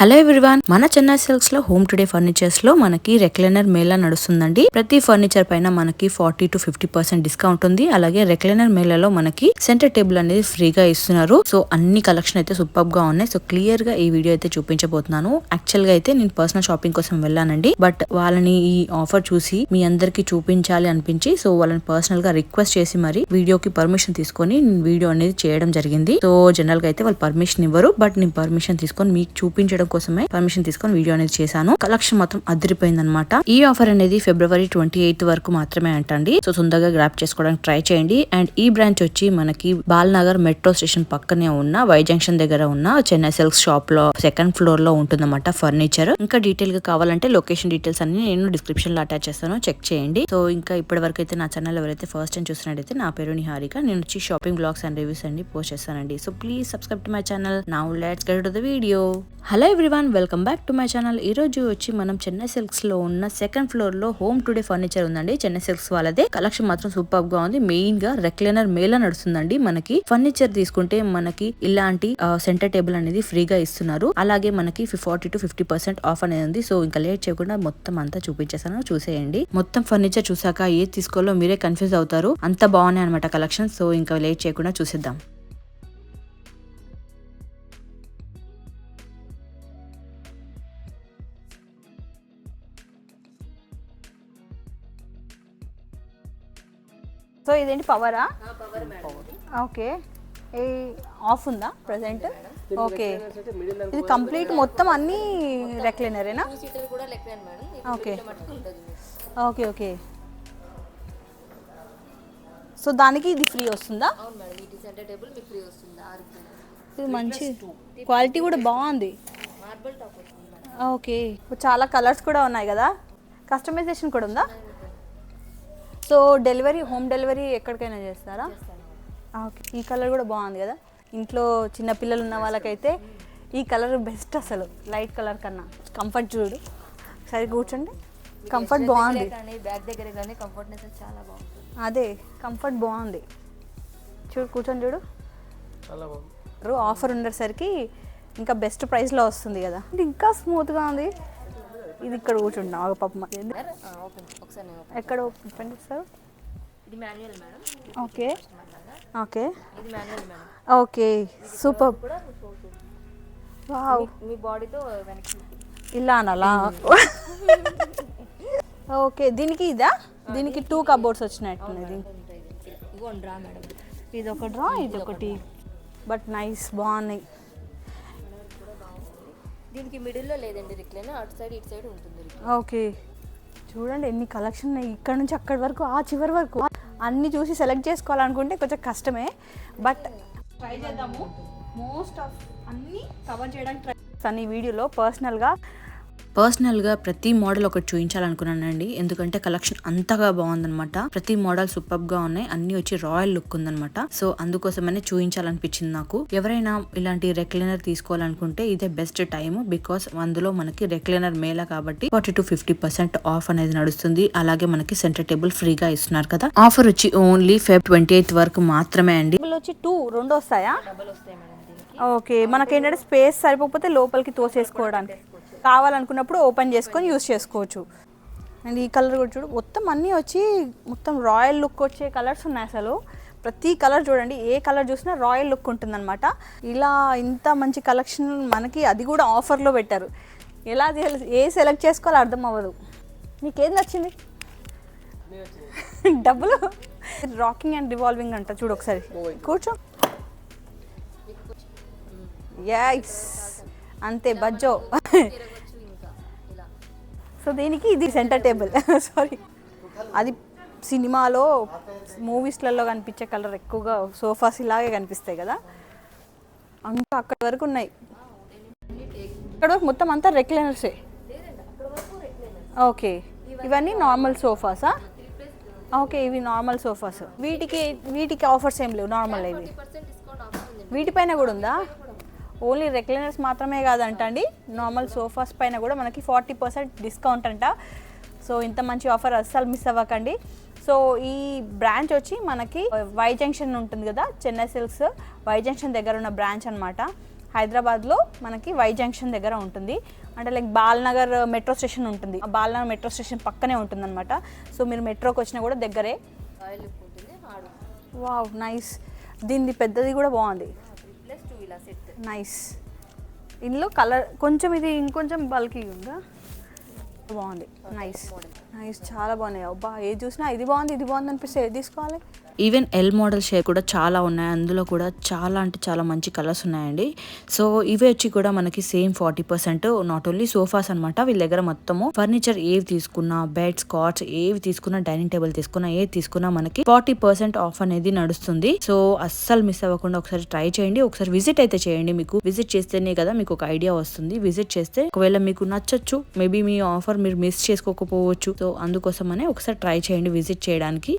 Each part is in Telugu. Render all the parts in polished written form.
హలో ఎవ్రీవన్, మన చెన్నై సిల్క్స్ లో హోమ్ టుడే ఫర్నిచర్స్ లో మనకి రెక్లైనర్ మేళా నడుస్తుందండి. ప్రతి ఫర్నిచర్ పైన మనకి 40 to 50% డిస్కౌంట్ ఉంది. అలాగే రెక్లైనర్ మేళాలో మనకి సెంటర్ టేబుల్ అనేది ఫ్రీగా ఇస్తున్నారు. సో అన్ని కలెక్షన్ అయితే సూపర్ గా ఉన్నాయి. సో క్లియర్ గా ఈ వీడియో అయితే చూపించబోతున్నాను. యాక్చువల్ గా అయితే నేను పర్సనల్ షాపింగ్ కోసం వెళ్ళానండి. బట్ వాళ్ళని ఈ ఆఫర్ చూసి మీ అందరికి చూపించాలి అనిపించి సో వాళ్ళని పర్సనల్ గా రిక్వెస్ట్ చేసి మరి వీడియోకి పర్మిషన్ తీసుకొని వీడియో అనేది చేయడం జరిగింది. సో జనరల్ గా అయితే వాళ్ళు పర్మిషన్ ఇవ్వరు, బట్ నేను పర్మిషన్ తీసుకొని మీకు చూపించడం కోసమే పర్మిషన్ తీసుకొని వీడియో అనేది చేశాను. కలెక్షన్ మాత్రం అదిరిపోయింది అనమాట. ఈ ఆఫర్ అనేది ఫిబ్రవరి 28 వరకు మాత్రమే అంటండి. సో తొందరగా గ్రాప్ చేసుకోవడానికి ట్రై చేయండి. అండ్ ఈ బ్రాంచ్ వచ్చి మనకి బాలనగర్ మెట్రో స్టేషన్ పక్కనే ఉన్న వై జంక్షన్ దగ్గర ఉన్న చెన్నై సిల్క్స్ షాప్ లో సెకండ్ ఫ్లోర్ లో ఉంటుందన్నమాట ఫర్నిచర్. ఇంకా డీటెయిల్ గా కావాలంటే లొకేషన్ డీటెయిల్స్ అన్ని నేను డిస్క్రిప్షన్ లో అటాచ్ చేస్తాను, చెక్ చేయండి. సో ఇంకా ఇప్పటి వరకు అయితే నా ఛానల్ ఎవరైతే ఫస్ట్ టైం చూసినట్టయితే నా పేరు నిహారిక. నేను వచ్చి షాపింగ్ బ్లాగ్స్ అండ్ రివ్యూస్ అన్ని పోస్ట్ చేస్తానండి. So please subscribe to my channel. Now let's get to the video. Hello everyone, welcome back to my channel. ఈ రోజు వచ్చి మనం చెన్నై సిల్క్స్ లో ఉన్న సెకండ్ ఫ్లోర్ లో హోమ్ టుడే ఫర్నిచర్ ఉందండి. చెన్నై సిల్క్స్ వాళ్ళదే. కలెక్షన్ మాత్రం సూపర్ గా ఉంది. మెయిన్ గా రెక్లైనర్ మేళా నడుస్తుందండి. మనకి ఫర్నిచర్ తీసుకుంటే మనకి ఇలాంటి సెంటర్ టేబుల్ అనేది ఫ్రీగా ఇస్తున్నారు. అలాగే మనకి 40 to 50% ఆఫ్ అనేది ఉంది. సో ఇంకా లేట్ చేయకుండా మొత్తం అంతా చూపించేసాను, చూసేయండి. మొత్తం ఫర్నిచర్ చూసాక ఏది తీసుకోవాలో మీరే కన్ఫ్యూజ్ అవుతారు. అంత బాగున్నాయి అనమాట కలెక్షన్. సో ఇంకా లేట్ చేయకుండా చూసేద్దాం. సో ఇదేంటి పవరా? ఓకే, ఏ ఆఫ్ ఉందా ప్రెసెంట్? ఓకే, ఇది కంప్లీట్ మొత్తం అన్ని రెక్లైనరేనా? Okay okay okay. సో దానికి ఇది ఫ్రీ వస్తుందా? ఇది మంచి క్వాలిటీ కూడా బాగుంది. ఓకే, చాలా కలర్స్ కూడా ఉన్నాయి కదా. కస్టమైజేషన్ కూడా ఉందా? సో డెలివరీ, హోమ్ డెలివరీ ఎక్కడికైనా చేస్తారా? ఓకే, ఈ కలర్ కూడా బాగుంది కదా. ఇంట్లో చిన్న పిల్లలు ఉన్న వాళ్ళకైతే ఈ కలర్ బెస్ట్ అసలు, లైట్ కలర్ కన్నా. కంఫర్ట్ చూడు, సరి కూర్చోండి. కంఫర్ట్ బాగుంది, బ్యాక్ దగ్గర కానీ కంఫర్ట్నెస్ చాలా బాగుంది. అదే కంఫర్ట్ బాగుంది. చూడు, కూర్చొని చూడు. ఆఫర్ ఉండేసరికి ఇంకా బెస్ట్ ప్రైస్లో వస్తుంది కదా. ఇంకా స్మూత్గా ఉంది. ఇది ఇక్కడ కూర్చుంటున్నా పాపం. ఎక్కడ ఓపెన్ చేస్తారు? ఇది మాన్యువల్ మేడం. ఓకే ఓకే ఇది manual madam. Okay, super. Wow, మీ బాడీతో వెనక్కి ఇలా అనాలా? ఓకే, దీనికి ఇదా? దీనికి 2 కబోర్డ్స్ వచ్చినట్టున్నది. ఇగో డ్రా మేడం. ఇది ఒక డ్రా, ఇది ఒకటి. బట్ నైస్, బాగున్నాయి. దీనికి మిడిల్లో లేదండి రిక్లైనర్, అటు సైడ్ ఇటు సైడ్ ఉంటుంది. ఓకే, చూడండి ఎన్ని కలెక్షన్ ఉన్నాయి. ఇక్కడ నుంచి అక్కడి వరకు, ఆ చివరి వరకు అన్ని చూసి సెలెక్ట్ చేసుకోవాలనుకుంటే కొంచెం కష్టమే. బట్ ట్రై చేద్దాము. మోస్ట్ ఆఫ్ అన్ని కవర్ చేయడానికి ట్రై చేస్తాను ఈ వీడియోలో. పర్సనల్ గా ప్రతి మోడల్ ఒకటి చూపించాలనుకున్నానండి. ఎందుకంటే కలెక్షన్ అంతగా బాగుందనమాట. ప్రతి మోడల్ సూపర్ గా ఉన్నాయి. అన్ని వచ్చి రాయల్ లుక్ ఉందనమాట. సో అందుకోసమనే చూపించాలనిపించింది నాకు. ఎవరైనా ఇలాంటి రెక్లైనర్ తీసుకోవాలనుకుంటే ఇదే బెస్ట్ టైమ్. బికాస్ అందులో మనకి రెక్లైనర్ మేళా కాబట్టి 40 to 50% ఆఫ్ అనేది నడుస్తుంది. అలాగే మనకి సెంటర్ టేబుల్ ఫ్రీగా ఇస్తున్నారు కదా. ఆఫర్ వచ్చి ఓన్లీ Feb 28 వరకు మాత్రమే అండి. వచ్చి 2 వస్తాయా? డబల్ వస్తాయి మేడం దీనికి. ఓకే, మనకేంటంటే స్పేస్ సరిపోతే లోపలికి తోసేసుకోవడానికి కావాలనుకున్నప్పుడు ఓపెన్ చేసుకొని యూస్ చేసుకోవచ్చు. అండ్ ఈ కలర్ కూడా చూడు, మొత్తం అన్నీ వచ్చి మొత్తం రాయల్ లుక్ వచ్చే కలర్స్ ఉన్నాయి. అసలు ప్రతి కలర్ చూడండి, ఏ కలర్ చూసినా రాయల్ లుక్ ఉంటుందన్నమాట. ఇలా ఇంత మంచి కలెక్షన్ మనకి, అది కూడా ఆఫర్లో పెట్టారు. ఎలా ఏ సెలెక్ట్ చేసుకోవాలో అర్థం అవ్వదు. నీకేం నచ్చింది? డబ్బులు రాకింగ్ అండ్ రివాల్వింగ్ అంట. చూడు ఒకసారి, కూర్చో. యస్, అంతే బజ్జో. సో దీనికి ఇది సెంటర్ టేబుల్. సారీ, అది సినిమాలో మూవీస్లలో కనిపించే కలర్ ఎక్కువగా సోఫాస్ ఇలాగే కనిపిస్తాయి కదా. ఇంకా అక్కడి వరకు ఉన్నాయి. ఇక్కడ వరకు మొత్తం అంతా రెక్లైనర్సే. ఓకే, ఇవన్నీ నార్మల్ సోఫాసా? ఓకే, ఇవి నార్మల్ సోఫాస్. వీటికి ఆఫర్స్ ఏం లేవు, నార్మల్ ఇవి. వీటిపైన కూడా ఉందా? ఓన్లీ రెక్లైనర్స్ మాత్రమే కాదంట అండి, నార్మల్ సోఫాస్ పైన కూడా మనకి 40% డిస్కౌంట్ అంట. సో ఇంత మంచి ఆఫర్ అస్సలు మిస్ అవ్వకండి. సో ఈ బ్రాంచ్ వచ్చి మనకి వై జంక్షన్ ఉంటుంది కదా, చెన్నై సిల్క్స్ వై జంక్షన్ దగ్గర ఉన్న బ్రాంచ్ అనమాట. హైదరాబాద్లో మనకి వై జంక్షన్ దగ్గర ఉంటుంది. అంటే లైక్ బాల్నగర్ మెట్రో స్టేషన్ ఉంటుంది, ఆ బాల్నగర్ మెట్రో స్టేషన్ పక్కనే ఉంటుంది అనమాట. సో మీరు మెట్రోకి వచ్చినా కూడా దగ్గరే. ఆయిల్ ఉంటుంది, హార్డ్ ఉంటుంది. Wow nice. దీనిది పెద్దది కూడా బాగుంది, 3+2 ఇలా సెట్. నైస్. ఇందులో కలర్ కొంచెం ఇది ఇంకొంచెం బల్కీ ఉందా, బాగుంది. నైస్ నైస్, చాలా బాగున్నాయి. అబ్బా ఏది చూసినా ఇది బాగుంది ఇది బాగుంది అనిపిస్తే ఏది తీసుకోవాలి. ఈవెన్ ఎల్ మోడల్ షేప్ కూడా చాలా ఉన్నాయి, అందులో కూడా చాలా అంటే చాలా మంచి కలర్స్ ఉన్నాయండి. సో ఇవి వచ్చి కూడా మనకి సేమ్ 40%. నాట్ ఓన్లీ సోఫాస్ అనమాట, వీళ్ళ దగ్గర మొత్తము ఫర్నిచర్ ఏవి తీసుకున్నా, బెడ్స్, కార్ట్స్ ఏవి తీసుకున్నా, డైనింగ్ టేబుల్ తీసుకున్నా, ఏది తీసుకున్నా మనకి 40% ఆఫ్ అనేది నడుస్తుంది. సో అస్సలు మిస్ అవ్వకుండా ఒకసారి ట్రై చేయండి, ఒకసారి విజిట్ అయితే చేయండి. మీకు విజిట్ చేస్తేనే కదా మీకు ఒక ఐడియా వస్తుంది. విజిట్ చేస్తే ఒకవేళ మీకు నచ్చచ్చు, మేబీ మీ ఆఫర్ మీరు మిస్ చేసుకోకపోవచ్చు. సో అందుకోసమనే ఒకసారి ట్రై చేయండి విజిట్ చేయడానికి.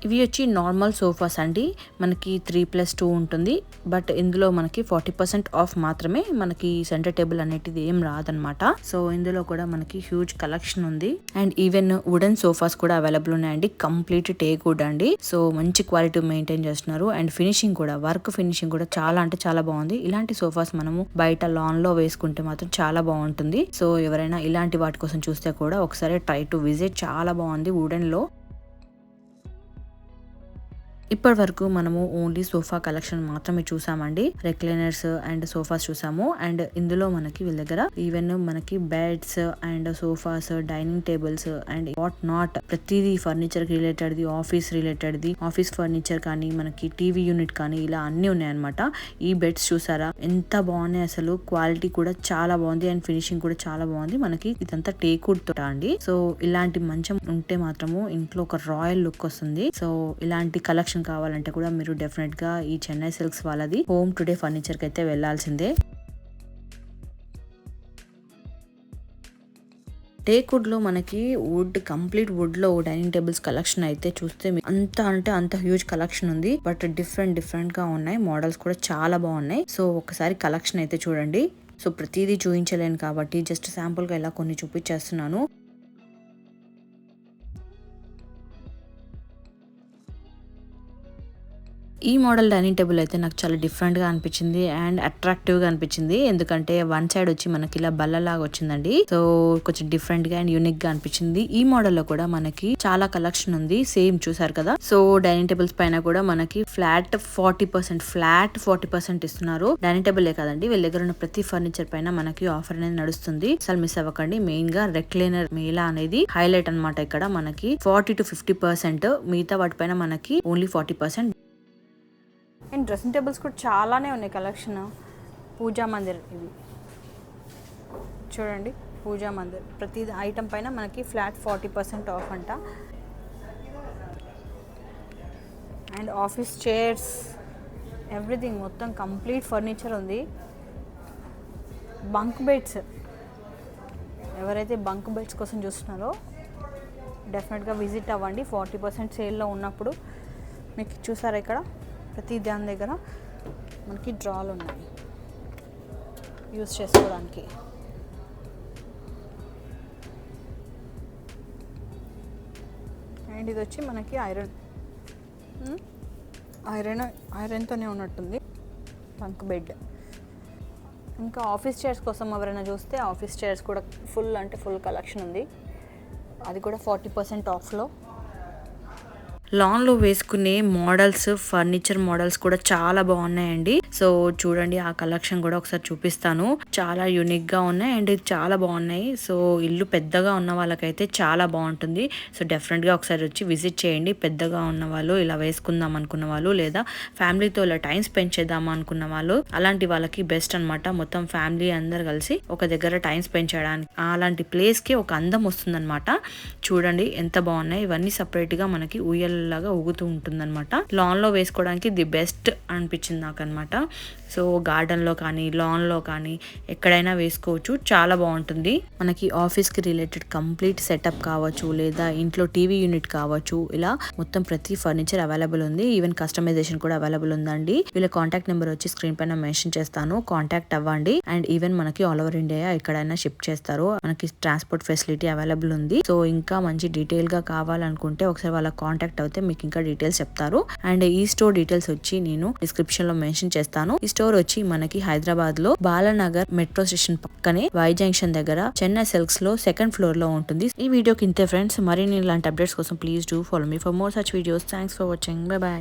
ఇవి వచ్చి నార్మల్ సోఫాస్ అండి, మనకి 3+2 ఉంటుంది. బట్ ఇందులో మనకి 40% ఆఫ్ మాత్రమే, మనకి సెంటర్ టేబుల్ అనేటిది ఏం రాదనమాట. సో ఇందులో కూడా మనకి హ్యూజ్ కలెక్షన్ ఉంది. అండ్ ఈవెన్ వుడెన్ సోఫాస్ కూడా అవైలబుల్ ఉన్నాయండి, కంప్లీట్ టేక్ వుడ్ అండి. సో మంచి క్వాలిటీ మెయింటైన్ చేస్తున్నారు. అండ్ ఫినిషింగ్ కూడా, వర్క్ ఫినిషింగ్ కూడా చాలా అంటే చాలా బాగుంది. ఇలాంటి సోఫాస్ మనము బయట లాన్ లో వేసుకుంటే మాత్రం చాలా బాగుంటుంది. సో ఎవరైనా ఇలాంటి వాటి కోసం చూస్తే కూడా ఒకసారి ట్రై టు విజిట్, చాలా బాగుంది వుడెన్ లో. ఇప్పటి వరకు మనము ఓన్లీ సోఫా కలెక్షన్ మాత్రమే చూసామండి, రెక్లైనర్స్ అండ్ సోఫాస్ చూసాము. అండ్ ఇందులో మనకి వీళ్ళ దగ్గర ఈవెన్ మనకి beds and sofas, dining tables and what not ప్రతిదీ ఫర్నిచర్ రిలేటెడ్ ది, ఆఫీస్ రిలేటెడ్ ది, ఆఫీస్ ఫర్నిచర్ కానీ, మనకి టీవీ యూనిట్ కానీ, ఇలా అన్ని ఉన్నాయన్నమాట. ఈ బెడ్స్ చూసారా ఎంత బాగున్నాయి, అసలు క్వాలిటీ కూడా చాలా బాగుంది అండ్ ఫినిషింగ్ కూడా చాలా బాగుంది. మనకి ఇదంతా టేక్వుడ్ తో అండి. సో ఇలాంటి మంచం ఉంటే మాత్రము ఇంట్లో ఒక రాయల్ లుక్ వస్తుంది. సో ఇలాంటి కలెక్షన్ కావాలంటే కూడా మీరు డెఫినెట్ గా ఈ చెన్నై సిల్క్స్ వాళ్ళది హోమ్ టుడే ఫర్నిచర్ కి అయితే వెళ్లాల్సిందే. టేక్ వుడ్ లో మనకి వుడ్, కంప్లీట్ వుడ్ లో డైనింగ్ టేబుల్స్ కలెక్షన్ అయితే చూస్తే అంత అంటే అంత హ్యూజ్ కలెక్షన్ ఉంది. బట్ డిఫరెంట్ గా ఉన్నాయి, మోడల్స్ కూడా చాలా బాగున్నాయి. సో ఒకసారి కలెక్షన్ అయితే చూడండి. సో ప్రతిదీ చూపించలేను కాబట్టి జస్ట్ శాంపుల్ గా ఇలా కొన్ని చూపించేస్తున్నాను. ఈ మోడల్ డైనింగ్ టేబుల్ అయితే నాకు చాలా డిఫరెంట్ గా అనిపించింది అండ్ అట్రాక్టివ్ గా అనిపించింది. ఎందుకంటే వన్ సైడ్ వచ్చి మనకి ఇలా బల్లలాగా వచ్చిందండి. సో కొంచెం డిఫరెంట్ గా అండ్ యూనిక్ గా అనిపించింది. ఈ మోడల్ లో కూడా మనకి చాలా కలెక్షన్ ఉంది, సేమ్ చూసారు కదా. సో డైనింగ్ టేబుల్స్ పైన కూడా మనకి ఫ్లాట్ 40% ఇస్తున్నారు. డైనింగ్ టేబుల్ కదండి, వీళ్ళ దగ్గర ఉన్న ప్రతి ఫర్నిచర్ పైన మనకి ఆఫర్ అనేది నడుస్తుంది. అసలు మిస్ అవ్వకండి. మెయిన్ గా రెక్లైనర్ మేళా అనేది హైలైట్ అనమాట. ఇక్కడ మనకి 40 to 50%, మిగతా వాటిపైన మనకి ఓన్లీ 40%. అండ్ డ్రెస్సింగ్ టేబుల్స్ కూడా చాలానే ఉన్నాయి కలెక్షన్. పూజా మందిర్, ఇవి చూడండి, పూజా మందిర్ ప్రతి ఐటమ్ పైన మనకి ఫ్లాట్ 40% ఆఫ్ అంట. అండ్ ఆఫీస్ చైర్స్, ఎవ్రీథింగ్ మొత్తం కంప్లీట్ ఫర్నిచర్ ఉంది. బంక్ బెడ్స్, ఎవరైతే బంక్ బెడ్స్ కోసం చూస్తున్నారో డెఫినెట్గా విజిట్ అవ్వండి. 40% సేల్లో ఉన్నప్పుడు మీకు చూసారా ఇక్కడ ప్రతి దాని దగ్గర మనకి డ్రాలు ఉన్నాయి యూస్ చేసుకోవడానికి. అండ్ ఇది వచ్చి మనకి ఐరన్తోనే ఉన్నట్టుంది బంక్ బెడ్. ఇంకా ఆఫీస్ చైర్స్ కోసం ఎవరైనా చూస్తే ఆఫీస్ చైర్స్ కూడా ఫుల్ కలెక్షన్ ఉంది, అది కూడా 40% ఆఫ్లో. లాన్ లో వేసుకునే మోడల్స్, ఫర్నిచర్ మోడల్స్ కూడా చాలా బాగున్నాయండి. సో చూడండి, ఆ కలెక్షన్ కూడా ఒకసారి చూపిస్తాను. చాలా యూనిక్ గా ఉన్నాయి అండ్ చాలా బాగున్నాయి. సో ఇల్లు పెద్దగా ఉన్న వాళ్ళకైతే చాలా బాగుంటుంది. సో డెఫినెట్ గా ఒకసారి వచ్చి విజిట్ చేయండి. పెద్దగా ఉన్న వాళ్ళు, ఇలా వేసుకుందాం అనుకున్న వాళ్ళు, లేదా ఫ్యామిలీతో ఇలా టైం స్పెండ్ చేద్దాం అనుకున్న వాళ్ళు, అలాంటి వాళ్ళకి బెస్ట్ అనమాట. మొత్తం ఫ్యామిలీ అందరు కలిసి ఒక దగ్గర టైం స్పెండ్ చేయడానికి అలాంటి ప్లేస్ కి ఒక అందం వస్తుంది అనమాట. చూడండి ఎంత బాగున్నాయి. ఇవన్నీ సపరేట్ గా మనకి లాగా ఊగుతూ ఉంటుంది అనమాట. లాన్ లో వేసుకోవడానికి ది బెస్ట్ అనిపించింది నాకు అనమాట. సో గార్డెన్ లో కానీ, లాన్ లో కానీ ఎక్కడైనా వేసుకోవచ్చు, చాలా బాగుంటుంది. మనకి ఆఫీస్ కి రిలేటెడ్ కంప్లీట్ సెటప్ కావచ్చు, లేదా ఇంట్లో టీవీ యూనిట్ కావచ్చు, ఇలా మొత్తం ప్రతి ఫర్నిచర్ అవైలబుల్ ఉంది. ఈవెన్ కస్టమైజేషన్ కూడా అవైలబుల్ ఉందండి. వీళ్ళ కాంటాక్ట్ నెంబర్ వచ్చి స్క్రీన్ పైన మెన్షన్ చేస్తాను, కాంటాక్ట్ అవ్వండి. అండ్ ఈవెన్ మనకి ఆల్ ఓవర్ ఇండియా ఎక్కడైనా షిప్ చేస్తారు. మనకి ట్రాన్స్పోర్ట్ ఫెసిలిటీ అవైలబుల్ ఉంది. సో ఇంకా మంచి డీటెయిల్ గా కావాలనుకుంటే ఒకసారి వాళ్ళ కాంటాక్ట్ అయితే మీకు ఇంకా డీటెయిల్స్ చెప్తారు. అండ్ ఈ స్టోర్ డీటెయిల్స్ వచ్చి నేను డిస్క్రిప్షన్ లో మెన్షన్ చేస్తాను. ఈ స్టోర్ వచ్చి మనకి హైదరాబాద్ లో బాలానగర్ మెట్రో స్టేషన్ పక్కనే వై జంక్షన్ దగ్గర చెన్నై సిల్క్స్ లో సెకండ్ ఫ్లోర్ లో ఉంటుంది. ఈ వీడియోకి ఇంతే ఫ్రెండ్స్. మరిన్ని ఇలాంటి అప్డేట్స్ కోసం please do follow me for more such videos. Thanks for watching. By by.